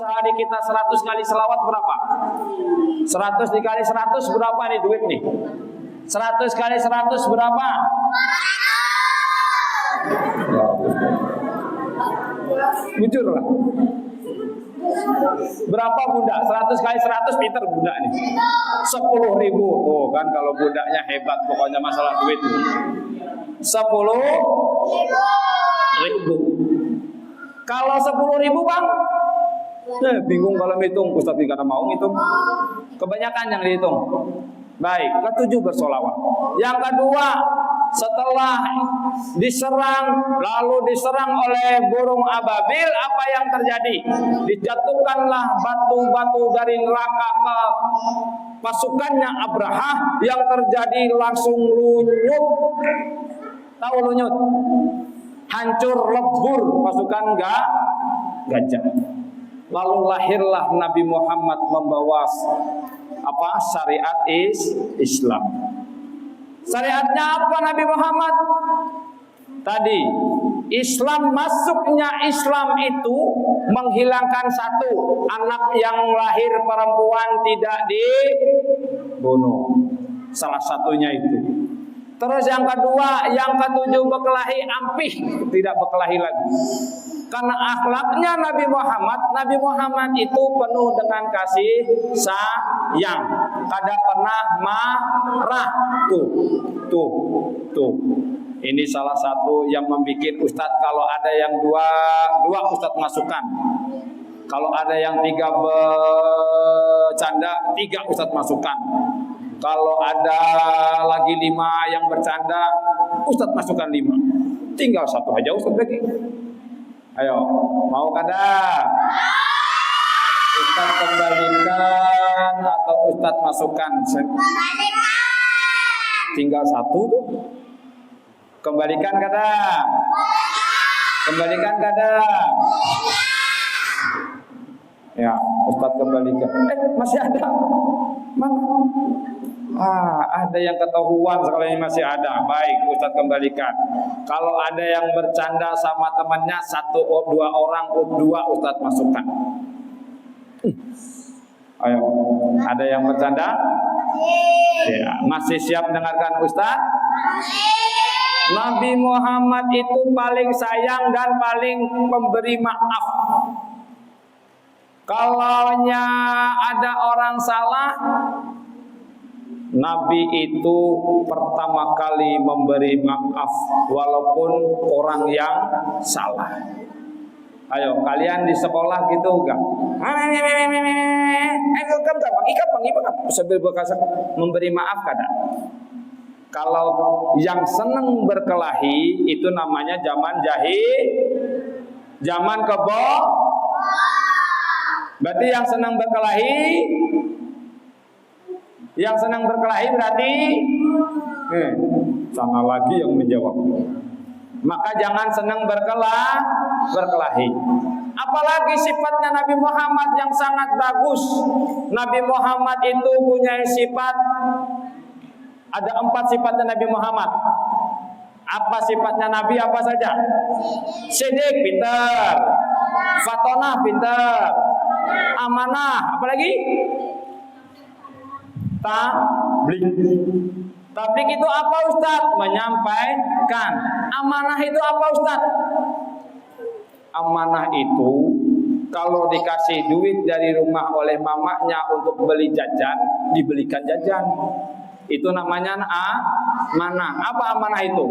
sehari kita 100 kali selawat berapa? 100 dikali 100 berapa nih duit nih? 100 kali 100 berapa? Jujur lah. Berapa bunda? 100 kali 100 pinter bunda nih. 10.000. Tuh kan kalau bundanya hebat pokoknya masalah duit. 10.000. Kalau 10.000 bang, bingung kalau hitung. Ustaz tidak mau ngitung. Kebanyakan yang dihitung. Baik, ketujuh bersolawat. Yang kedua, setelah diserang oleh burung ababil, apa yang terjadi? Dijatuhkanlah batu-batu dari neraka ke pasukannya Abraha. Yang terjadi langsung lunyut. Tahu lunyut? Hancur lebur pasukan gajah. Lalu lahirlah Nabi Muhammad membawa syariat Islam. Syariatnya apa Nabi Muhammad? Tadi masuknya Islam itu menghilangkan satu, anak yang lahir perempuan tidak dibunuh. Salah satunya itu. Terus yang kedua, yang ketujuh berkelahi ampih, tidak berkelahi lagi. Karena akhlaknya Nabi Muhammad itu penuh dengan kasih sayang, tidak pernah marah. Tuh. Ini salah satu yang membuat Ustadz kalau ada yang dua Ustadz masukkan. Kalau ada yang 3 bercanda, 3 Ustadz masukkan. Kalau ada lagi 5 yang bercanda, Ustadz masukkan 5. Tinggal 1 aja Ustadz lagi. Ayo, mau kada? Ustadz kembalikan atau Ustadz masukkan? Tinggal 1 tuh. Kembalikan kada? Kembalikan kada? Ya, Ustadz kembalikan. Masih ada? Mana? Ada yang ketahuan sekali masih ada. Baik, Ustadz kembalikan. Kalau ada yang bercanda sama temannya 1 atau 2 orang, 2 Ustadz masukkan. Ayo, ada yang bercanda? Ya, masih siap mendengarkan Ustadz? Nabi Muhammad itu paling sayang dan paling memberi maaf. Kalaunya ada orang salah, Nabi itu pertama kali memberi maaf walaupun orang yang salah. Ayo, kalian di sekolah gitu enggak? Sambil berkasa memberi maaf kadang. Kalau yang senang berkelahi itu namanya zaman jahil, zaman kebo. Berarti yang senang berkelahi berarti sana lagi yang menjawab. Maka jangan senang berkelahi. Apalagi sifatnya Nabi Muhammad yang sangat bagus. Nabi Muhammad itu punya sifat, ada 4 sifatnya Nabi Muhammad. Apa sifatnya Nabi apa saja? Sidik pintar, fatonah pintar, amanah, apalagi? Tablik itu apa Ustadz? Menyampaikan. Amanah itu apa Ustadz? Amanah itu kalau dikasih duit dari rumah oleh mamanya untuk beli jajan, dibelikan jajan. Itu namanya amanah. Apa amanah itu?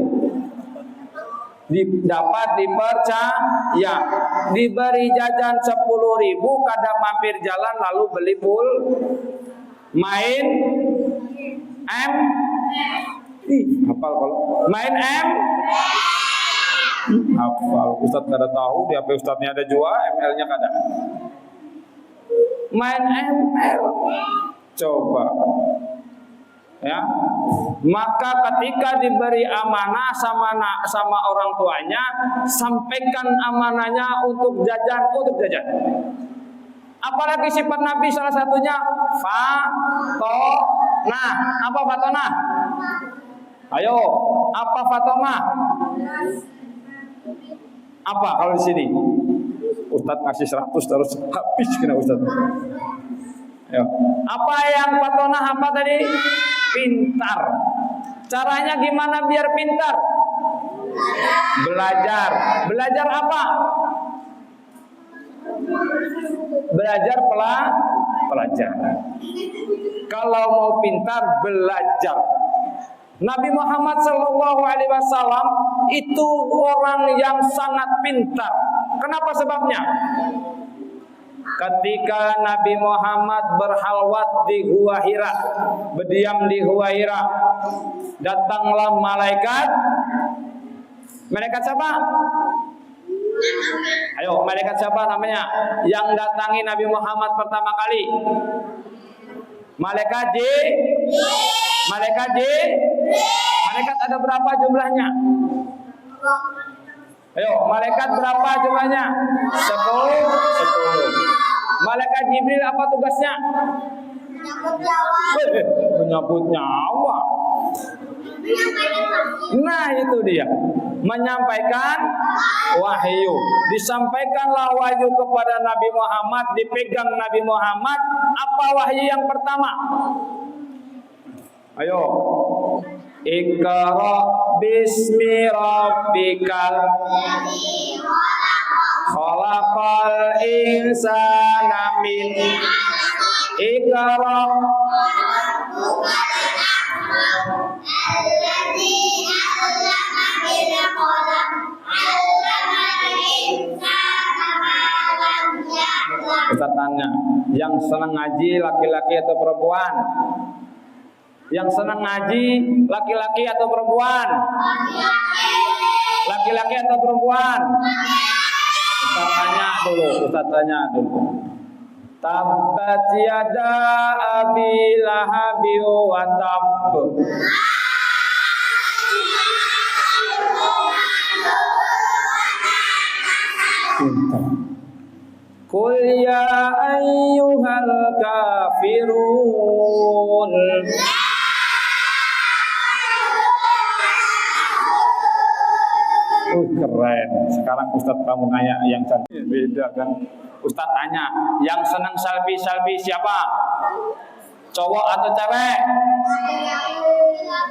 Dapat dipercaya. Diberi jajan 10.000, kadang mampir jalan lalu beli main hafal kalau main hafal. Ustadz kada tahu di HP Ustadznya ada juga, ML-nya kada. Main ML. Coba. Ya. Maka ketika diberi amanah sama orang tuanya, sampaikan amanahnya untuk jajan. Apalagi sifat Nabi salah satunya fatonah. Apa fatonah? Ayo, apa fatonah? Apa kalau di sini? Ustaz ngasih 100 terus habis kena Ustaz. Ayo. Apa yang Patona apa tadi? Pintar. Caranya gimana biar pintar? Belajar. Belajar apa? Belajar pelajaran. Kalau mau pintar, belajar. Nabi Muhammad SAW itu orang yang sangat pintar. Kenapa sebabnya? Ketika Nabi Muhammad berhalwat di Gua Hira, berdiam di Gua Hira, datanglah malaikat. Malaikat siapa? Ayo, malaikat siapa namanya? Yang datangi Nabi Muhammad pertama kali? Malaikat Malaikat ada berapa jumlahnya? Ayo, malaikat berapa jumlahnya? 10. Malaikat Jibril apa tugasnya? Menyambut nyawa. Nah itu dia, menyampaikan wahyu. Disampaikanlah wahyu kepada Nabi Muhammad, dipegang Nabi Muhammad. Apa wahyu yang pertama? Ayo, Iqra bismi rabbikal khalaqal insana min Iqra Ustaz tanya, yang senang ngaji laki-laki atau perempuan? Yang senang ngaji laki-laki atau perempuan? Laki-laki atau perempuan? Ustaz tanya dulu. Tabbat yada abi lahabi wa tab. Qul ya ayyuhal kafirun. Keren. Sekarang Ustaz kamu nanya yang cantik, beda kan? Ustaz tanya, yang senang selfie siapa? Cowok atau cewek?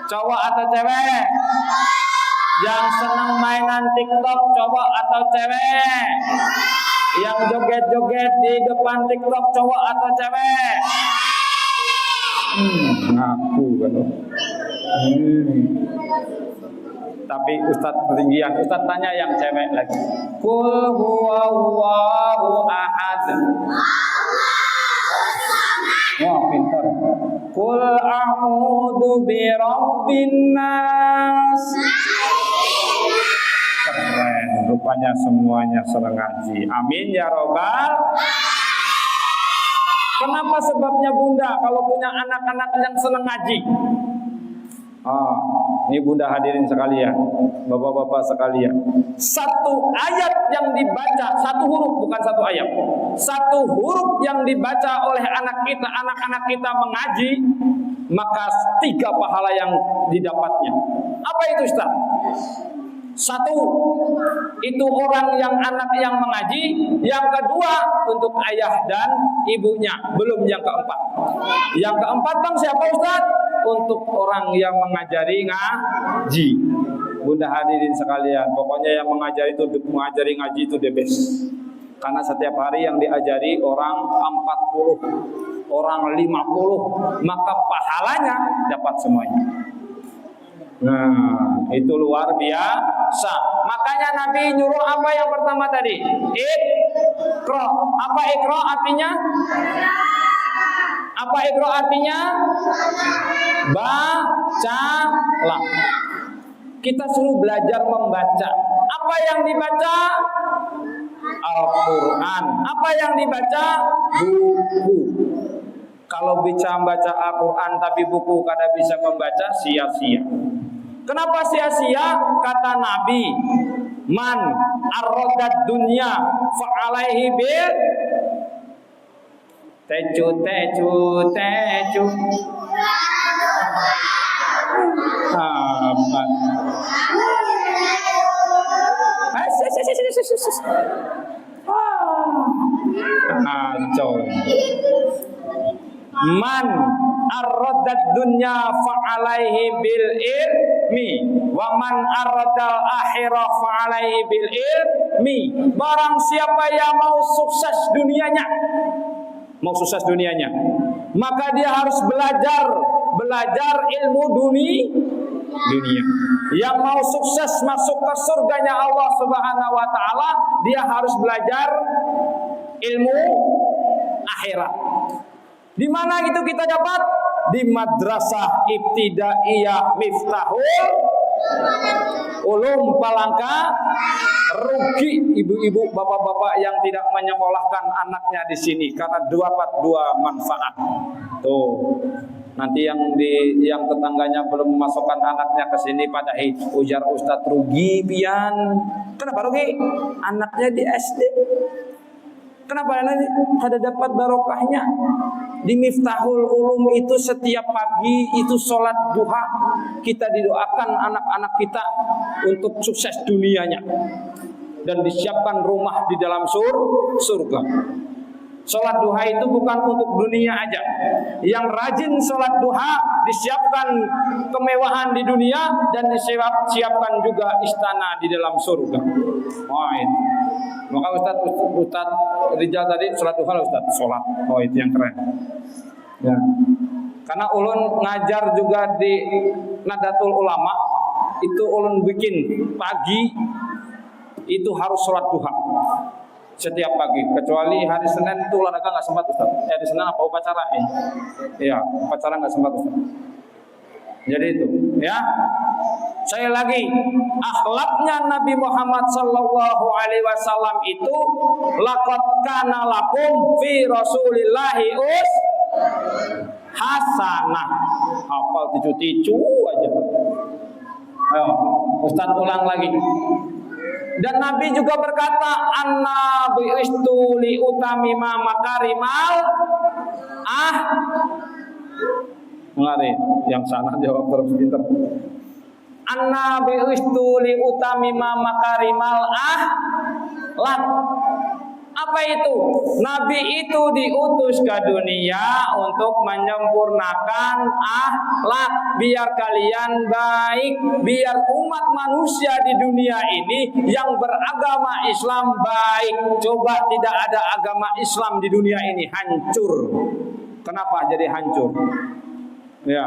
Cowok atau cewek? Yang senang mainan TikTok cowok atau cewek? Yang joget-joget di depan TikTok cowok atau cewek? Ngaku kan. Tapi Ustaz ketinggian. Ustaz tanya yang cewek lagi. Qul huwallahu ahad. Wah, pintar. Qul a'udzu birabbin nas. Keren. Rupanya semuanya senang ngaji. Amin ya robbal. Kenapa sebabnya Bunda kalau punya anak-anak yang senang ngaji? Ini Bunda hadirin sekalian, bapak-bapak sekalian. Satu ayat yang dibaca, satu huruf, bukan satu ayat. Satu huruf yang dibaca oleh anak-anak kita mengaji, maka 3 pahala yang didapatnya. Apa itu Ustaz? 1, itu orang yang anak yang mengaji. Yang kedua, untuk ayah dan ibunya. Belum yang keempat. Yang keempat bang siapa Ustaz? Untuk orang yang mengajari ngaji. Bunda hadirin sekalian, pokoknya yang mengajari ngaji itu the best. Karena setiap hari yang diajari orang 40, orang 50, maka pahalanya dapat semuanya. Nah, itu luar biasa. Makanya Nabi nyuruh apa yang pertama tadi? Iqra. Apa Iqra artinya? Apa Iqra artinya? Bacalah. Kita suruh belajar membaca. Apa yang dibaca? Al-Quran. Apa yang dibaca? Buku. Kalau bisa membaca Al-Quran tapi buku kada bisa membaca, sia-sia. Kenapa sia-sia? Kata Nabi, man arradad dunya fa'alaihi bil tecu. Kacau. Man arradad dunya fa'alaihi bil ilmi wa man arradal akhirah fa'alaihi bil ilmi. Barang siapa yang mau sukses dunianya, maka dia harus belajar ilmu dunia. Yang mau sukses masuk ke surganya Allah Subhanahu wa taala, dia harus belajar ilmu akhirat. Di mana itu kita dapat? Di Madrasah Ibtidaiyah Miftahul Ulum Palangka. Rugi ibu-ibu, bapak-bapak yang tidak menyekolahkan anaknya di sini karena dapat dua manfaat. Tuh. Nanti yang tetangganya belum memasukkan anaknya ke sini pada ujar Ustadz rugi pian. Kenapa rugi? Anaknya di SD. Kenapa nanti ada dapat barokahnya? Di Miftahul Ulum itu setiap pagi itu sholat duha, kita didoakan anak-anak kita untuk sukses dunianya dan disiapkan rumah di dalam surga. Sholat duha itu bukan untuk dunia aja. Yang rajin sholat duha disiapkan kemewahan di dunia dan disiapkan juga istana di dalam surga. Oh, itu. Maka Ustaz Rijal tadi sholat duha, Ustaz sholat. Oh, itu yang keren. Ya. Karena ulun ngajar juga di Nadatul Ulama, itu ulun bikin pagi itu harus sholat duha setiap pagi, kecuali hari Senin itu olahraga nggak sempat Ustaz. Hari Senin apa upacara? Iya, upacara nggak sempat Ustaz. Jadi itu, ya. Saya lagi, akhlaknya Nabi Muhammad sallallahu alaihi wasallam itu laqad kana lakum fi Rasulillahi hasanah. Hafal ticu-ticu aja. Ayo, Ustaz ulang lagi. Dan Nabi juga berkata, anna bi'istu li utamima makarimal Ngari, yang sana jawab terus pinter. Anna bi'istu li utamima makarimal lak. Apa itu? Nabi itu diutus ke dunia untuk menyempurnakan akhlak, biar kalian baik, biar umat manusia di dunia ini yang beragama Islam baik. Coba tidak ada agama Islam di dunia ini, hancur. Kenapa jadi hancur? Ya.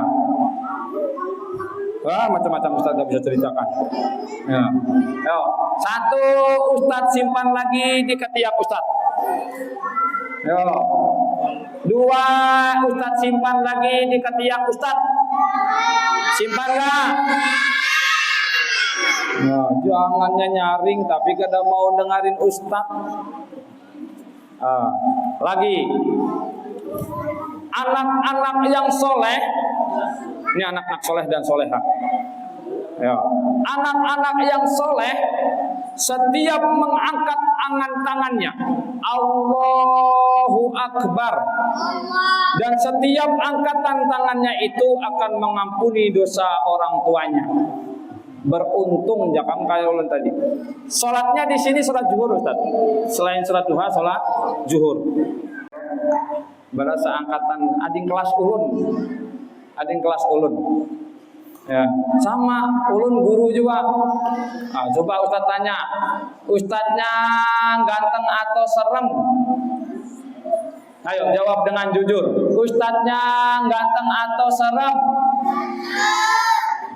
Wah, macam-macam Ustaz gak bisa ceritakan. Ya. Yo, satu Ustaz simpan lagi di ketiak Ustaz. Yo. Dua Ustaz simpan lagi di ketiak Ustaz. Simpan gak? Nah, jangannya nyaring tapi kada mau dengerin Ustaz. Lagi. Anak-anak yang soleh. Ini anak-anak soleh dan soleha. Ya. Anak-anak yang soleh setiap mengangkat tangannya Allahu Akbar, dan setiap angkatan tangannya itu akan mengampuni dosa orang tuanya. Beruntung jakam kayak ulun tadi. Salatnya di sini salat zuhur Ustaz. Selain salat duha, salat zuhur. Berasa angkatan ading kelas ulun. Ading kelas ulun. Ya, sama ulun guru juga. Nah, coba Ustaz tanya, Ustaznya ganteng atau serem? Ayo jawab dengan jujur. Ustaznya ganteng atau serem?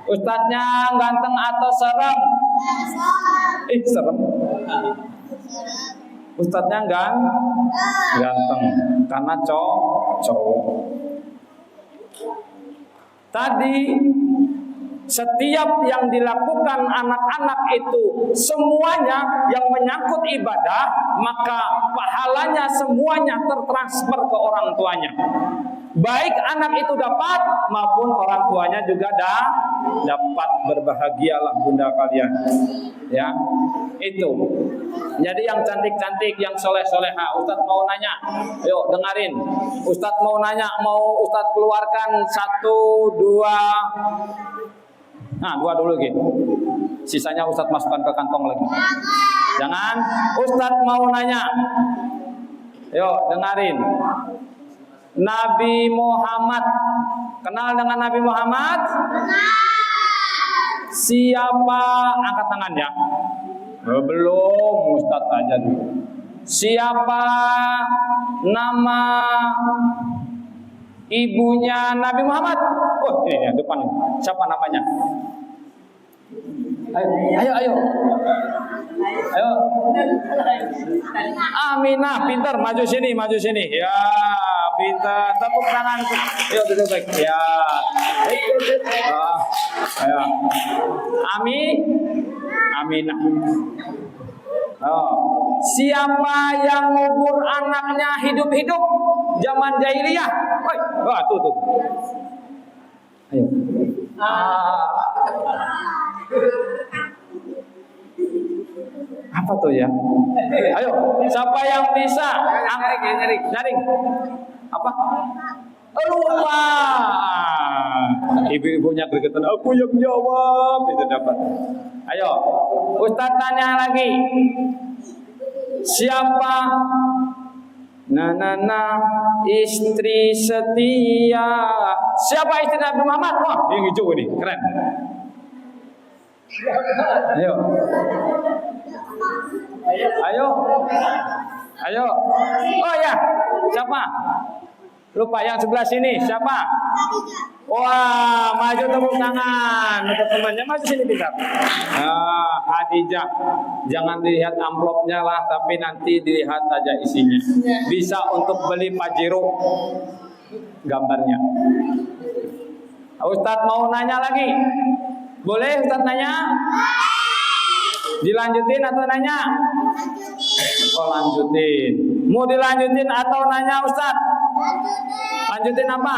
Ustaznya ganteng atau serem? Serem. Ustaznya ganteng karena cowok. Tadi setiap yang dilakukan anak-anak itu semuanya yang menyangkut ibadah, maka pahalanya semuanya tertransfer ke orang tuanya. Baik anak itu dapat maupun orang tuanya juga dapat. Berbahagialah bunda kalian. Ya, itu. Jadi yang cantik-cantik, yang soleh-soleha, Ustadz mau nanya, yuk dengerin. Ustadz mau nanya, mau Ustadz keluarkan 1, 2. Nah, 2 dulu gitu. Sisanya Ustadz masukkan ke kantong lagi. Jangan. Ustadz mau nanya. Yuk dengarin. Nabi Muhammad. Kenal dengan Nabi Muhammad? Siapa? Angkat tangan ya. Belum, Ustadz aja dulu. Siapa nama ibunya Nabi Muhammad? Oh, ini depan. Siapa namanya? Ayo. Aminah, pintar, maju sini. Ya, pintar. Tepuk tangan. Yuk, duduk baik. Ya. Ayo. Aminah. Oh. Siapa yang ngubur anaknya hidup-hidup zaman jahiliyah? Wah, tuh. Ayo. Apa tuh ya? Ayo, siapa yang bisa? Nyaring. Apa? Lupa. Ibu-ibunya gregetan, aku yang jawab. Itu dapat. Ayo, Ustaz tanya lagi. Siapa? Istri setia. Siapa istri Nabi Muhammad? Wah, yang hijau ini, keren. Ayo. Oh ya, siapa? Lupa yang sebelah sini, siapa? Wah, maju tepuk tangan untuk temannya, maju sini pintar. Hadijah, jangan dilihat amplopnya lah, tapi nanti dilihat aja isinya. Bisa untuk beli Pajero gambarnya. Ustadz mau nanya lagi? Boleh Ustadz nanya? Dilanjutin atau nanya? Oh, lanjutin. Mau dilanjutin atau nanya Ustadz? Lanjutin apa?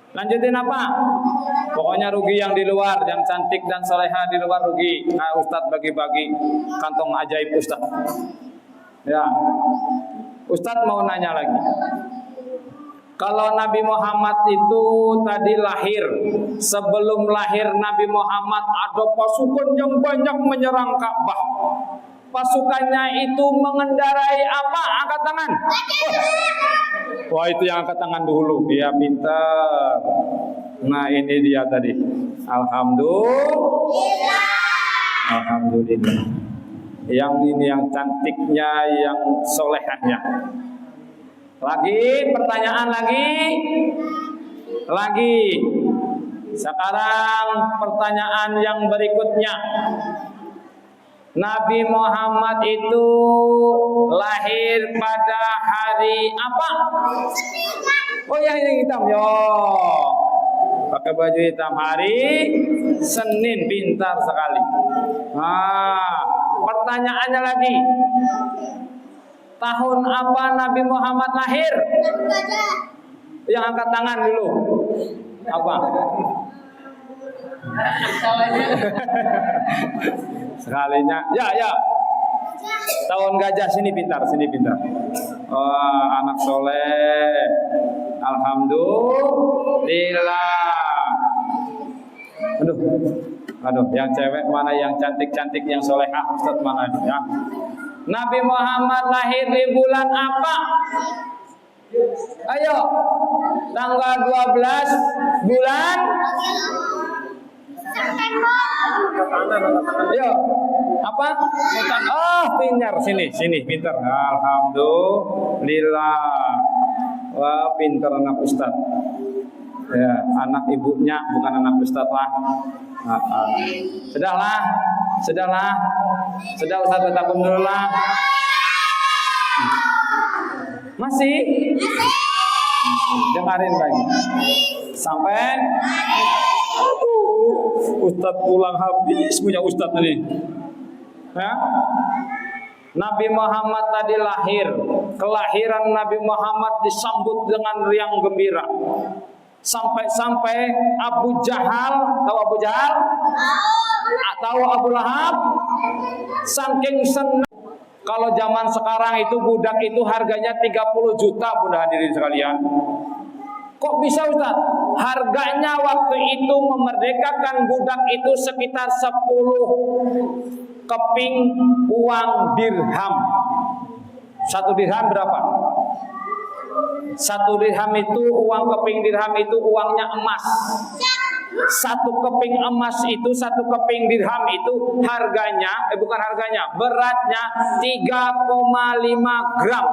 Lanjutin apa? Pokoknya rugi yang di luar, yang cantik dan soleha di luar rugi. Nah, Ustadz bagi-bagi kantong ajaib Ustadz. Ya, Ustadz mau nanya lagi. Kalau Nabi Muhammad itu tadi lahir, sebelum lahir Nabi Muhammad ada pasukan yang banyak menyerang Ka'bah. Pasukannya itu mengendarai apa? Angkat tangan. Wah, itu yang angkat tangan dulu. Dia pintar. Nah, ini dia tadi. Alhamdulillah. Yang ini yang cantiknya, yang solehahnya. Lagi, pertanyaan lagi. Sekarang pertanyaan yang berikutnya. Nabi Muhammad itu lahir pada hari apa? Oh ya, ini hitam. Yo, pakai baju hitam, hari Senin. Pintar sekali. Pertanyaannya lagi. Tahun apa Nabi Muhammad lahir? Yang angkat tangan dulu. Apa? Sekalinya. Ya. Tahun gajah, sini pintar. Oh, anak soleh. Alhamdulillah. Aduh, yang cewek mana, yang cantik-cantik, yang solehah, Ustaz mana ya? Nabi Muhammad lahir di bulan apa? Ayo, tanggal 12 bulan Ayo, apa? Oh, pintar, sini, pintar. Alhamdulillah. Wah, pintar anak Ustaz. Ya, anak ibunya, bukan anak Ustaz lah. Sudahlah. Sudah Ustaz bertakun dulu lah. Masih? Dengarin lagi. Sampai Ustaz pulang habis punya Ustaz tadi. Ya? Nabi Muhammad tadi lahir. Kelahiran Nabi Muhammad disambut dengan riang gembira. Sampai Abu Jahal, tahu Abu Jahal? Tahu Abu Lahab? Saking senang. Kalau zaman sekarang itu budak itu harganya 30 juta, Bunda hadirin sekalian. Kok bisa Ustaz? Harganya waktu itu memerdekakan budak itu sekitar 10 keping uang dirham. 1 dirham berapa? 1 dirham itu, uang keping dirham itu uangnya emas. 1 keping emas itu, 1 keping dirham itu harganya, bukan harganya, beratnya 3,5 gram.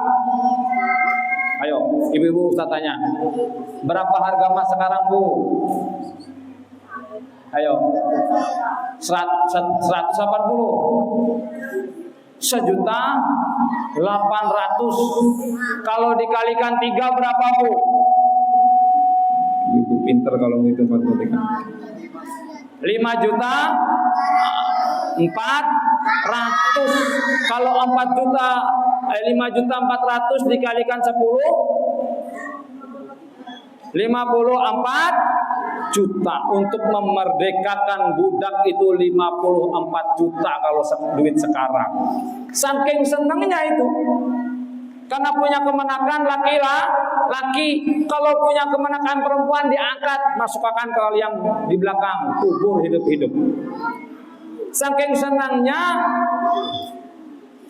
Ayo, ibu-ibu Ustaz tanya, berapa harga emas sekarang, Bu? Ayo, 180. 1.800.000. Kalau dikalikan 3 berapa, Bu? Ibu pinter kalau gitu matematika. 5.400.000. Kalau 5.400.000 dikalikan 10, 54 juta. Untuk memerdekakan budak itu 54 juta kalau duit sekarang. Saking senangnya itu. Karena punya kemenakan laki, kalau punya kemenakan perempuan diangkat, masukkan ke yang di belakang, kubur hidup-hidup. Saking senangnya,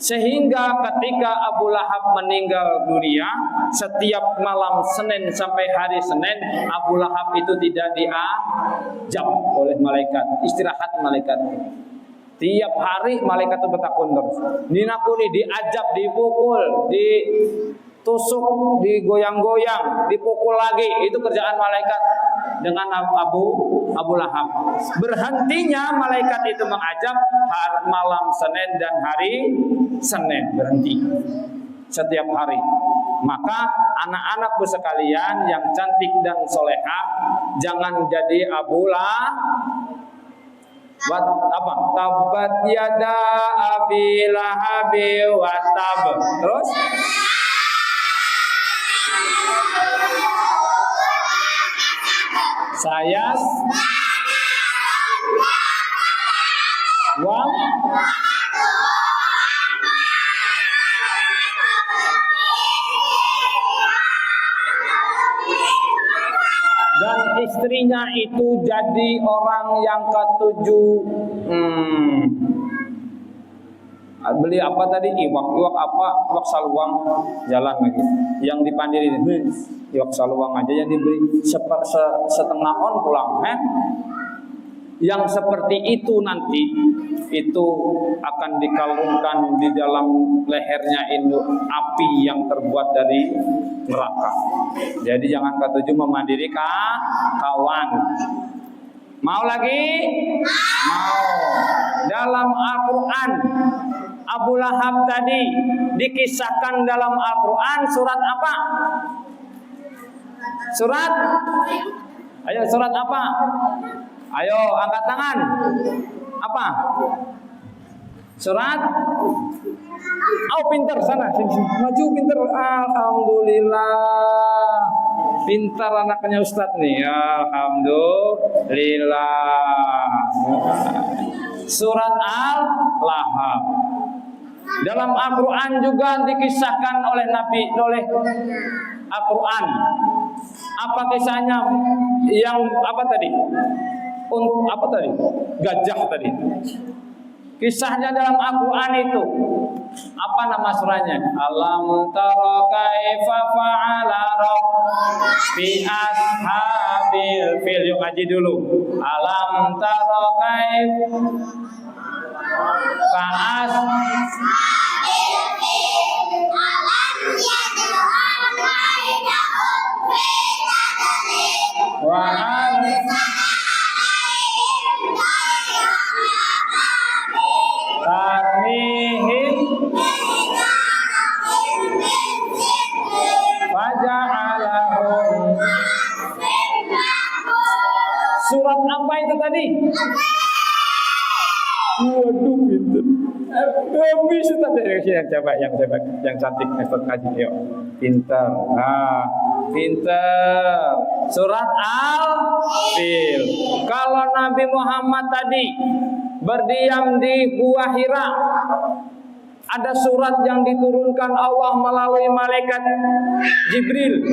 sehingga ketika Abu Lahab meninggal dunia, setiap malam Senin sampai hari Senin, Abu Lahab itu tidak diajab oleh malaikat, istirahat malaikat. Tiap hari malaikat itu bertakun terus. Dinakuni, diajab, dipukul, ditusuk, digoyang-goyang, dipukul lagi. Itu kerjaan malaikat dengan Abu Lahab. Berhentinya malaikat itu mengajab malam Senin dan hari Senin, berhenti setiap hari. Maka anak-anakku sekalian yang cantik dan solehah, jangan jadi Abu Lahab. Tabat yada abi lahabi wa tab. Terus saya wa dan istrinya itu jadi orang yang ke-7. Beli apa tadi? Iwak apa? Iwak saluang. Jalan lagi. Yang dipandiri ini iwak saluang aja yang dibeli setengah on pulang. Yang seperti itu nanti itu akan dikalungkan di dalam lehernya itu api yang terbuat dari neraka. Jadi jangan ke-7 memandiri kawan. Mau lagi? Mau. Dalam Al-Quran, Abu Lahab tadi dikisahkan dalam Al-Quran surat apa? Surat? Ayo, surat apa? Ayo, angkat tangan. Apa? Surat? Oh, pinter sana, maju pinter. Alhamdulillah, pintar anaknya Ustadz nih. Alhamdulillah. Surat Al-Lahab. Dalam Al-Quran juga dikisahkan oleh Nabi, oleh Al-Quran. Apa kisahnya? Yang apa tadi? Apa tadi? Gajah tadi. Kisahnya dalam Al-Quran itu. Apa nama surahnya? Alam tara kaifa fa'ala rabbi ashabil fil. Yuk ngaji dulu. Alam tara kaifa ashabil fil. Alam tarmihim faja'alahum. Surat apa itu tadi? Waduh, pinter. Bisa tadi yang cantik expert kaji. Yuk, pinter. Pinter. Surat Al-Fil. Kalau Nabi Muhammad tadi berdiam di Gua Hira, ada surat yang diturunkan Allah melalui malaikat Jibril.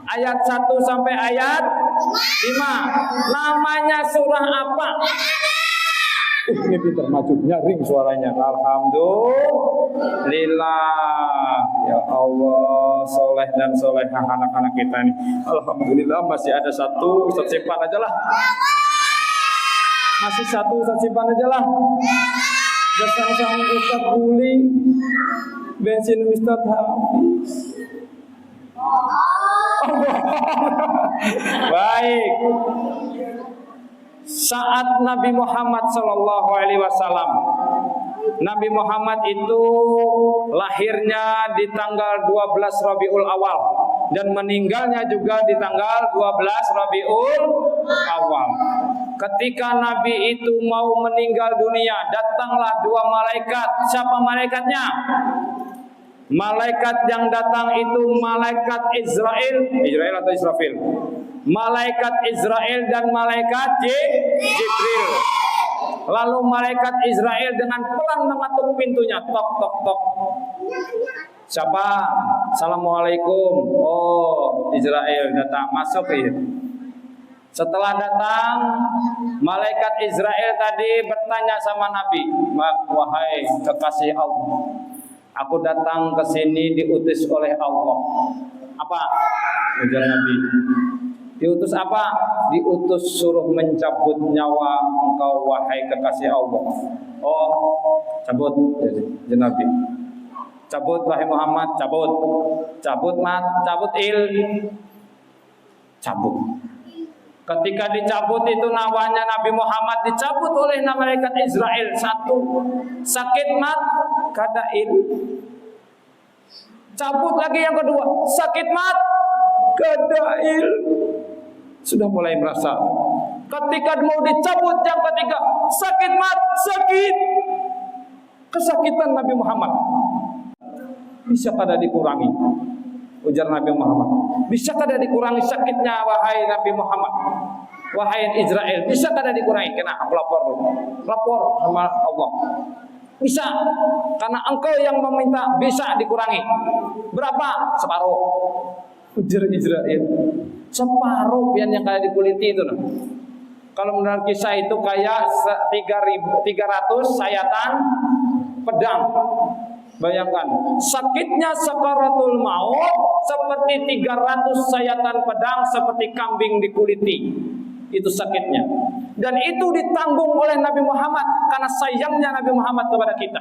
Ayat 1 sampai ayat 5. Namanya surah apa? Ini pintar maju, nyaring suaranya. Alhamdulillah. Ya Allah, soleh dan solehah anak-anak kita nih. Alhamdulillah masih ada satu, Ustaz simpan aja lah. Masih satu, Ustaz simpan aja lah. Bersama Ustaz Buli, bensin Ustaz habis. Baik. Saat Nabi Muhammad Sallallahu Alaihi Wasallam, Nabi Muhammad itu lahirnya di tanggal 12 Rabiul Awal dan meninggalnya juga di tanggal 12 Rabiul Awal. Ketika Nabi itu mau meninggal dunia, datanglah dua malaikat. Siapa malaikatnya? Malaikat yang datang itu malaikat Israel atau Israfil? Malaikat Israel dan malaikat Jibril. Lalu malaikat Israel dengan pelan mengetuk pintunya, tok tok tok. Siapa? Assalamualaikum. Oh, Israel datang, masuk ya. Setelah datang, malaikat Israel tadi bertanya sama Nabi, wahai kekasih Allah, aku datang ke sini diutus oleh Allah. Apa? Ujar Nabi. Diutus apa? Diutus suruh mencabut nyawa engkau wahai kekasih Allah. Oh, cabut ya Nabi. Cabut wahai Muhammad, cabut. Cabut mat, cabut cabut. Ketika dicabut itu nyawanya Nabi Muhammad dicabut oleh malaikat Israel. Satu, sakit mat, kadail. Cabut lagi yang kedua, sakit mat, kadail. Sudah mulai merasa. Ketika mau dicabut yang ketiga, sakit mat, sakit. Kesakitan Nabi Muhammad. Bisa kada dikurangi? Ujar Nabi Muhammad. Bisa kada dikurangi sakitnya wahai Nabi Muhammad? Wahai Israel, bisa kada dikurangi? Kena lapor sama Allah. Bisa, karena engkau yang meminta bisa dikurangi. Berapa? Separuh. Ujar Israel. Separuh pian yang kayak dikuliti itu nah. Kalau menurut kisah itu kayak 300 sayatan pedang. Bayangkan, sakitnya sakaratul maut seperti 300 sayatan pedang seperti kambing dikuliti. Itu sakitnya. Dan itu ditanggung oleh Nabi Muhammad karena sayangnya Nabi Muhammad kepada kita.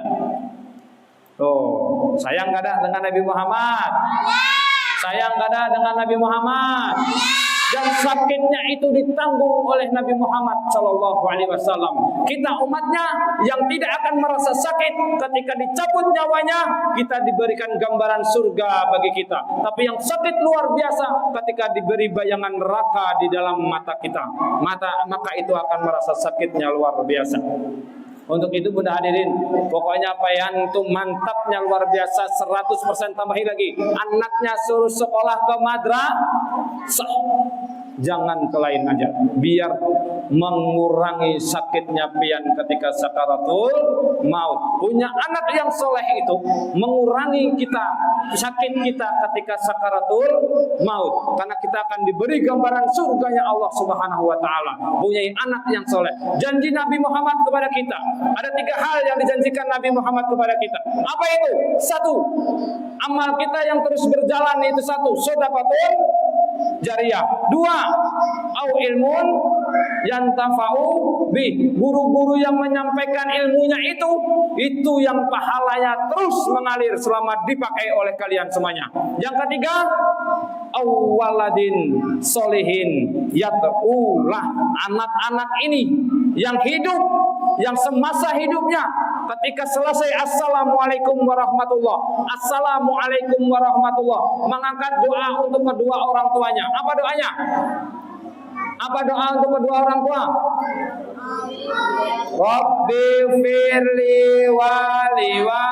Oh, sayang gak ada dengan Nabi Muhammad? Sayang gak ada dengan Nabi Muhammad? Dan sakitnya itu ditanggung oleh Nabi Muhammad Sallallahu Alaihi Wasallam. Kita umatnya yang tidak akan merasa sakit ketika dicabut nyawanya, kita diberikan gambaran surga bagi kita. Tapi yang sakit luar biasa ketika diberi bayangan neraka di dalam mata kita. Maka itu akan merasa sakitnya luar biasa. Untuk itu Bunda hadirin, pokoknya payan itu mantapnya luar biasa, 100% tambahin lagi. Anaknya suruh sekolah ke madrasah. Jangan ke lain aja, biar mengurangi sakitnya pian ketika sakaratul maut. Punya anak yang soleh itu mengurangi sakit kita ketika sakaratul maut, karena kita akan diberi gambaran surganya Allah Subhanahu wa taala. Punya anak yang soleh. Janji Nabi Muhammad kepada kita, ada 3 hal yang dijanjikan Nabi Muhammad kepada kita. Apa itu? 1, amal kita yang terus berjalan itu 1, sedekahun jariyah. 2, au ilmun yantafa'u bi, guru-guru yang menyampaikan ilmunya itu yang pahalanya terus mengalir selama dipakai oleh kalian semuanya. Yang ketiga, au waladin solihin yat'ulah, anak-anak ini yang hidup, yang semasa hidupnya ketika selesai assalamualaikum warahmatullah, assalamualaikum warahmatullah, mengangkat doa untuk kedua orang tuanya. Apa doanya? Apa doa untuk kedua orang tua? Rabbi firli waliwa.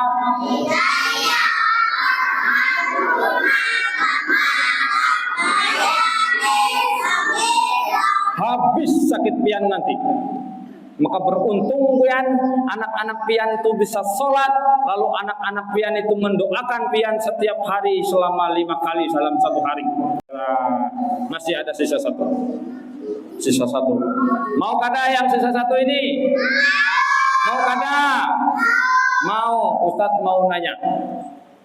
Habis sakit pian nanti. Maka beruntung pian, anak-anak pian itu bisa sholat, lalu anak-anak pian itu mendoakan pian setiap hari selama 5 kali dalam 1 hari. Masih ada sisa 1. Mau kada yang sisa 1 ini? Mau kada? Mau. Ustadz mau nanya.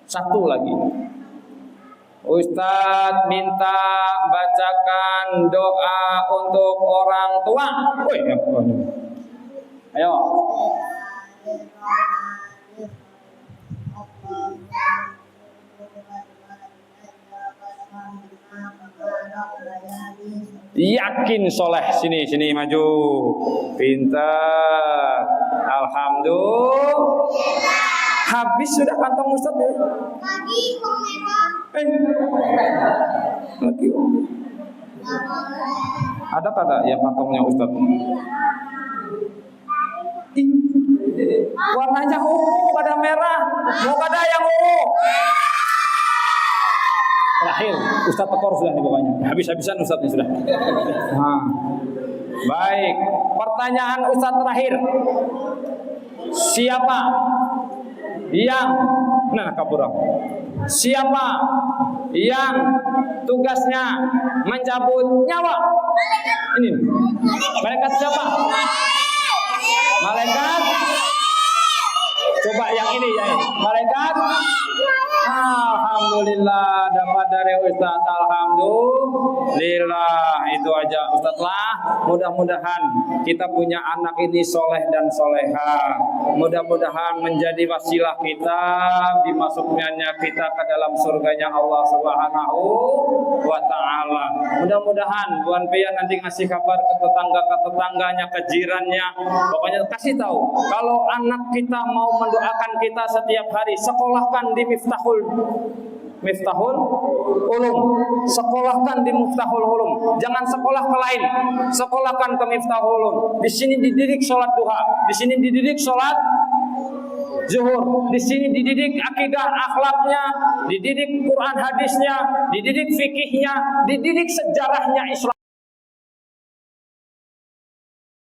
Satu lagi. Ustadz minta bacakan doa untuk orang tua. Woi, ayo. Yakin soleh, sini maju, pintar, alhamdulillah. Habis sudah kantong Ustadz ya? Lagi. Ada kada yang kantongnya Ustadz? Warnanya ungu pada merah, mau kada yang ungu? Terakhir, Ustadz tekor sudah nih pokoknya. Habis-habisan Ustadznya sudah. Nah, baik, pertanyaan Ustadz terakhir. Siapa yang kaburang? Siapa yang tugasnya mencabut nyawa? Ini malaikat siapa? Malaikat. Coba yang ini ya, malaikat. Alhamdulillah dapat dari Ustadz. Alhamdulillah, itu aja Ustadz lah. Mudah-mudahan kita punya anak ini soleh dan soleha. Mudah-mudahan menjadi wasilah kita dimasuknya kita ke dalam surganya Allah Subhanahu wa Ta'ala. Mudah-mudahan Buan Pia nanti ngasih kabar ke tetangganya, ke jirannya. Pokoknya kasih tahu kalau anak kita mau mendoakan kita setiap hari, sekolahkan di Miftahul Ulum. Sekolahkan di Miftahul Ulum. Jangan sekolah ke lain. Sekolahkan ke Miftahul Ulum. Di sini dididik sholat duha. Di sini dididik sholat zuhur. Di sini dididik akidah akhlaknya, dididik Quran hadisnya, dididik fikihnya, dididik sejarahnya Islam.